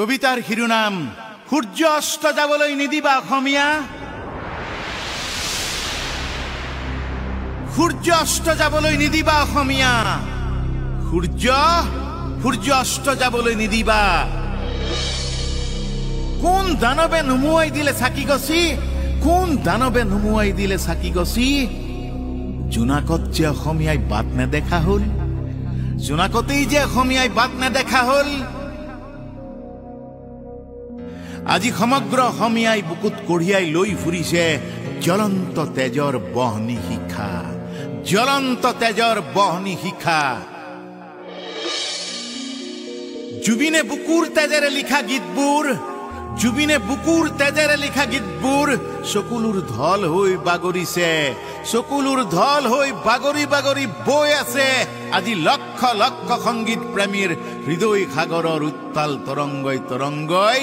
কবিতাৰ শিৰোনাম সূৰ্য অস্ত যাবলৈ নিদিবা অসমীয়া। সূৰ্য অস্ত যাবলৈ নিদিবা অসমীয়া। সূৰ্য অস্ত যাবলৈ নিদিবা। কোন দানৱে নুমুৱাই দিলে চাকি গছি, কোন দানৱে নুমুৱাই দিলে চাকি গছি। জোনাকত যে অসমীয়াই বাট নেদেখা হল, জোনাকতেই যে অসমীয়াই বাট নেদেখা হল। আজি সমগ্ৰ অসমীয়াই বুকুত কঢ়িয়াই লৈ ফুৰিছে জ্বলন্ত তেজৰ বহনী শিখা, জ্বলন্ত তেজৰ বহনী শিখা। জুবিনে বুকুৰ তেজেৰে লিখা গীতবোৰ, জুবিনে বুকুৰ তেজেৰে লিখা গীতবোৰ চকুলোৰ ঢল হৈ বাগৰিছে, চকুলোৰ ঢল হৈ বাগৰি বাগৰি বৈ আছে আজি লক্ষ লক্ষ সংগীত প্ৰেমীৰ হৃদয় সাগৰৰ উত্তাল তৰংগই তৰংগই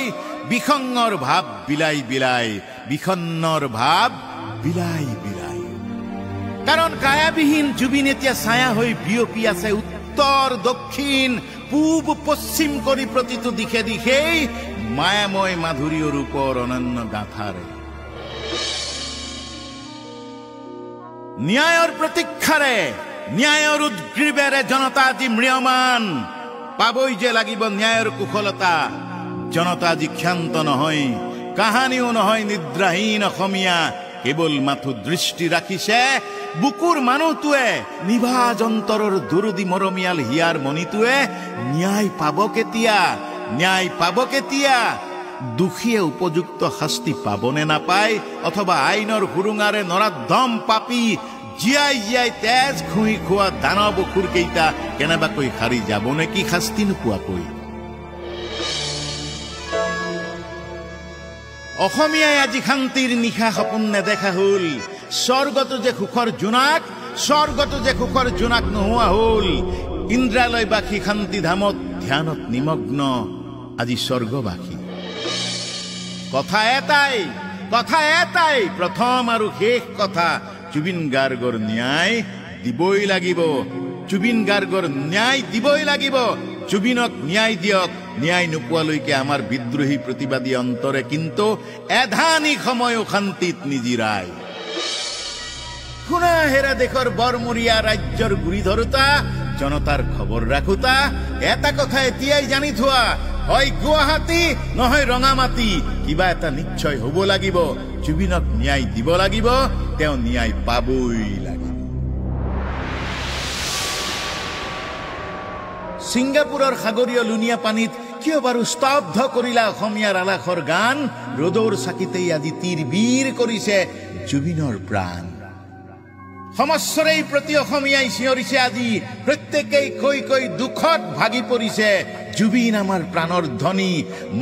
বিসংগৰ ভাৱ বিলাই বিলাই, বিষণ্ণৰ ভাৱ বিলাই বিলাই। কাৰণ কায়াবিহীন জুবিন এতিয়া ছায়া হৈ বিয়পি আছে উত্তৰ দক্ষিণ পূব পশ্চিম কৰি প্ৰতিটো দিশে দিশেই মায়াময় মাধুৰীৰ ৰূপৰ অনন্য গাঁথাৰে। ন্যায়ৰ প্ৰতীক্ষাৰে, ন্যায়ৰ উদ্গ্ৰীৱেৰে জনতা আজি ম্ৰিয়মান। পাবই যে লাগিব ন্যায়ৰ কুশলতা। জনতা আজি ক্ষান্ত নহয়, কাহানিও নহয় নিদ্ৰাহীন অসমীয়া। কেৱল মাথো দৃষ্টি ৰাখিছে বুকুৰ মানুহটোৱে, নিভাজ অন্তৰৰ দুৰুদি মৰমীয়াল হিয়াৰ মণিটোৱে। ন্যায় পাব কেতিয়া, ন্যায় পাব কেতিয়া? দোষীয়ে উপযুক্ত শাস্তি পাবনে নাপায়, অথবা আইনৰ সুৰুঙাৰে নৰাধম পাপী জীয়াই জীয়াই তেজ খুই খোৱা দানৱ অসুৰকেইটা কেনেবাকৈ সাৰি যাব নেকি শাস্তি নোপোৱাকৈ? অসমীয়াই আজি শান্তিৰ নিশা সপোন নেদেখা হল। স্বৰ্গতো যে সুখৰ জোনাক, স্বৰ্গতো যে সুখৰ জোনাক নোহোৱা হল। ইন্দ্ৰালয়বাসী শান্তিধামত ধ্যানত নিমগ্ন আজি স্বৰ্গবাসী। কথা এটাই প্ৰথম আৰু শেষ কথা, জুবিন গাৰ্গৰ ন্যায় দিবই লাগিব, জুবিন গাৰ্গৰ ন্যায় দিবই লাগিব। জুবিনক ন্যায় দিয়ক। ন্যায় নোপোৱালৈকে আমাৰ বিদ্ৰোহী প্ৰতিবাদী অন্তৰে কিন্তু এধানি সময়ো শান্তিত নিজিৰায়। শুনা হেৰা দেশৰ বৰমূৰীয়া ৰাজ্যৰ গুৰি ধৰোতা, জনতাৰ খবৰ ৰাখোতা। এটা কথা এতিয়াই জানি থোৱা, হয় গুৱাহাটী নহয় ৰঙামাটি, কিবা এটা নিশ্চয় হব লাগিব। জুবিনক ন্যায় দিব লাগিব, তেওঁ ন্যায় পাবই লাগিব। ছিংগাপুৰৰ সাগৰীয় লুণীয়া পানীত কিয় বাৰু স্তব্ধ কৰিলা অসমীয়াৰ আলাসৰ গান? ৰ'দৰ চাকিতেই আজি তীৰ বীৰ কৰিছে জুবিনৰ প্ৰাণ। সমস্বৰেই প্ৰতি অসমীয়াই চিঞৰিছে আজি, প্ৰত্যেকেই কৈ কৈ দুখত ভাগি পৰিছে। জুবিন আমাৰ প্ৰাণৰ ধ্বনি,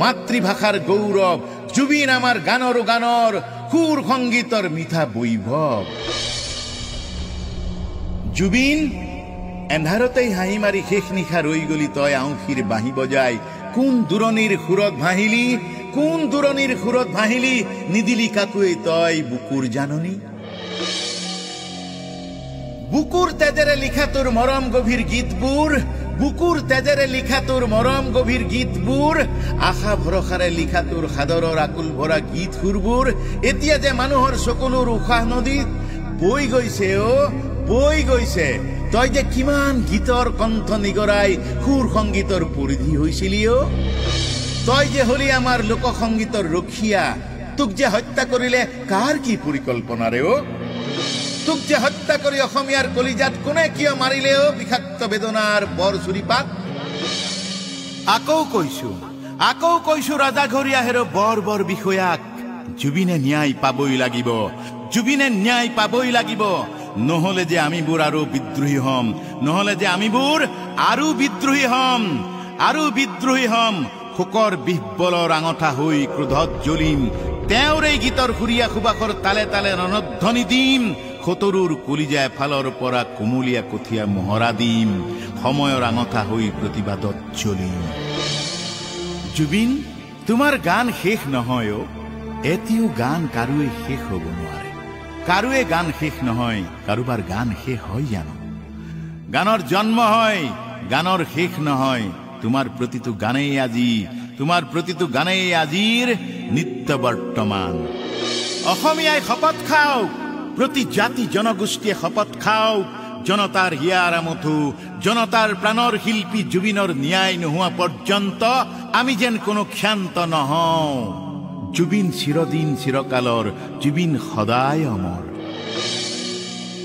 মাতৃভাষাৰ গৌৰৱ। জুবিন আমাৰ গানৰ গানৰ সুৰ সংগীতৰ মিঠা বৈভৱ। জুবিন এন্ধাৰতেই হাঁহি মাৰি শেষ নিশা ৰৈ গলি তই আউসীৰ বাঁহী বজাই। কোন দূৰণিৰ সুৰত ভাহিলি, কোন দূৰণিৰ সুৰত ভাহিলি, নিদিলি কাকুৱে তই বুকুৰ জাননী। বুকুৰ তেজেৰে লিখা তোৰ মৰম গভীৰ গীতবোৰ, বুকুৰ তেজেৰে লিখা তোৰ মৰম গভীৰ গীতবোৰ, আশা ভৰসাৰে লিখা তোৰ সাদৰৰ আকুল ভৰা গীত সুৰবোৰ এতিয়া যে মানুহৰ চকুলোৰ উশাহ নদীত বৈ গৈছে, বৈ গৈছে। তই যে কিমান গীতৰ কণ্ঠ নিগৰাই সুৰ সংগীতৰ পৰিধি হৈছিলি। তই যে হলি আমাৰ লোক সংগীতৰ ৰক্ষীয়া। তোক যে হত্যা কৰিলে কাৰ কি পৰিকল্পনাৰে? তোক যে হত্যা কৰি অসমীয়াৰ কলিজাত কোনে কিয় মাৰিলে? বিষাক্ত বেদনাৰ বৰ চুৰিপাত। আকৌ কৈছো ৰাজাঘৰীয়া হেৰ বৰ বৰ বিষয়াক, জুবিনে ন্যায় পাবই লাগিব, জুবিনে ন্যায় পাবই লাগিব। নহলে যে আমিবোৰ আৰু বিদ্ৰোহী হম, নহলে যে আমিবোৰ আৰু বিদ্ৰোহী হম, আৰু বিদ্ৰোহী হম। শোকৰ বিহ্বলৰ আঙঠা হৈ ক্ৰোধত জ্বলিম, তেওঁৰ এই গীতৰ সুৰীয়া সুবাসৰ তালে তালে ৰণধ্বনি দিম। খতৰুৰ কলিজা এফালৰ পৰা কুমলীয়া কঠীয়া মহৰা দিম, সময়ৰ আঙঠা হৈ প্ৰতিবাদত জ্বলিম। জুবিন, তোমাৰ গান শেষ নহয়। এতিয়াও গান কাৰোৱে শেষ হব নোৱাৰে। কাৰোৱে গান শেষ নহয়। কাৰোবাৰ গান শেষ হয় জানো? গানৰ জন্ম হয়, গানৰ শেষ নহয়। তোমাৰ প্ৰতিটো গানেই আজি তোমাৰ প্ৰতিটো গানেই আজিৰ নিত্য বৰ্তমান অসমীয়াই শপত খাওক প্ৰতি জাতি জনগোষ্ঠীয়ে শপত খাওক জনতাৰ হিয়াৰ আমঠু জনতাৰ প্ৰাণৰ শিল্পী জুবিনৰ ন্যায় নোহোৱা পৰ্যন্ত আমি যেন কোনো ক্ষান্ত নহওঁ জুবিন চিৰদিন চিৰকালৰ জুবিন সদায় অমৰ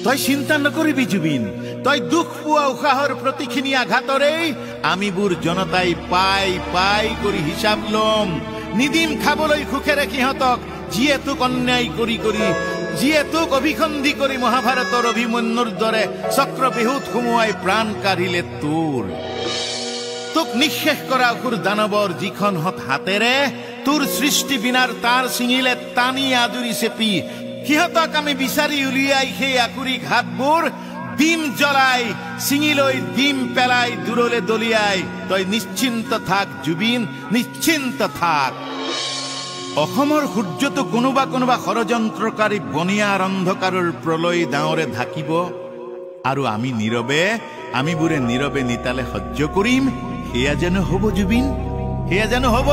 তই চিন্তা নকৰিবি জুবিন তই দুখ পোৱা উশাহৰ প্ৰতিখিনি আঘাতৰেই আমিবোৰ জনতাই পাই পাই কৰি হিচাপ লম নিদিম খাবলৈ সুখেৰে সিহঁতক যিয়ে তোক অন্যায় কৰি কৰি যিয়ে তোক অভিসন্ধি কৰি মহাভাৰতৰ অভিমন্যুৰ দৰে চক্ৰবেহুত সুমুৱাই প্ৰাণ কাঢ়িলে তোক নিঃশেষ কৰা অসুৰ দানৱৰ যিখন হাতেৰে তোৰ সৃষ্টি বিনাৰ তাৰ ছিঙিলে টানি আজুৰি চেপি সিহঁতক আমি বিচাৰি উলিয়াই সেই আকুৰি ঘাটবোৰ ডিম জ্বলাই ছিঙি লৈ ডিম পেলাই দূৰলে দলিয়াই তই নিশ্চিন্ত থাক জুবিন নিশ্চিন্ত থাক অসমৰ সূৰ্যটো কোনোবা কোনোবা ষড়যন্ত্ৰকাৰী বনিয়াৰ অন্ধকাৰৰ প্ৰলয় ডাঙৰে ঢাকিব আৰু আমিবোৰে নীৰৱে নিতালে সহ্য কৰিম সেয়া যেন হ'ব জুবিন সেয়া যেন হ'ব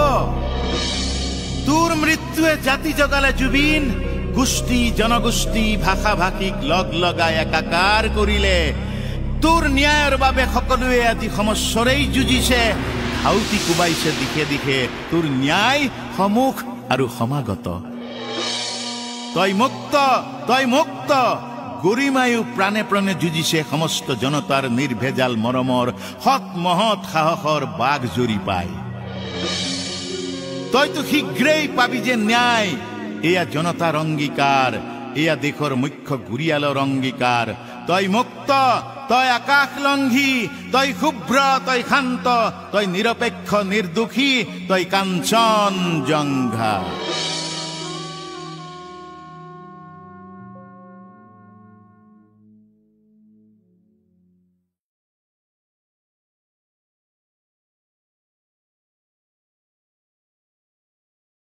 তোৰ মৃত্যুৱে জাতি জগালে জুবিন গোষ্ঠী জনগোষ্ঠী ভাষা ভাষিক লগ লগাই একাকাৰ কৰিলে তোৰ ন্যায়ৰ বাবে সকলোৱে আজি সমস্বৰেই যুঁজিছে আউতি কোবাইছে দিশে দিশে তোৰ ন্যায় সমুখ আৰু সমাগত তই মুক্ত গৰিমায়ু প্ৰাণে প্ৰাণে যুঁজিছে সমস্ত জনতাৰ নিৰ্ভেজাল মৰমৰ সৎ মহৎ সাহসৰ বাঘ জুৰি পাই তইতো শীঘ্ৰেই পাবি যে ন্যায় এয়া জনতাৰ অংগীকাৰ এয়া দেশৰ মুখ্য গুৰিয়ালৰ অংগীকাৰ তই মুক্ত তই আকাশ লংঘী তই শুভ্ৰ তই শান্ত তই নিৰপেক্ষ নিৰ্দোষী তই কাঞ্চন জংঘা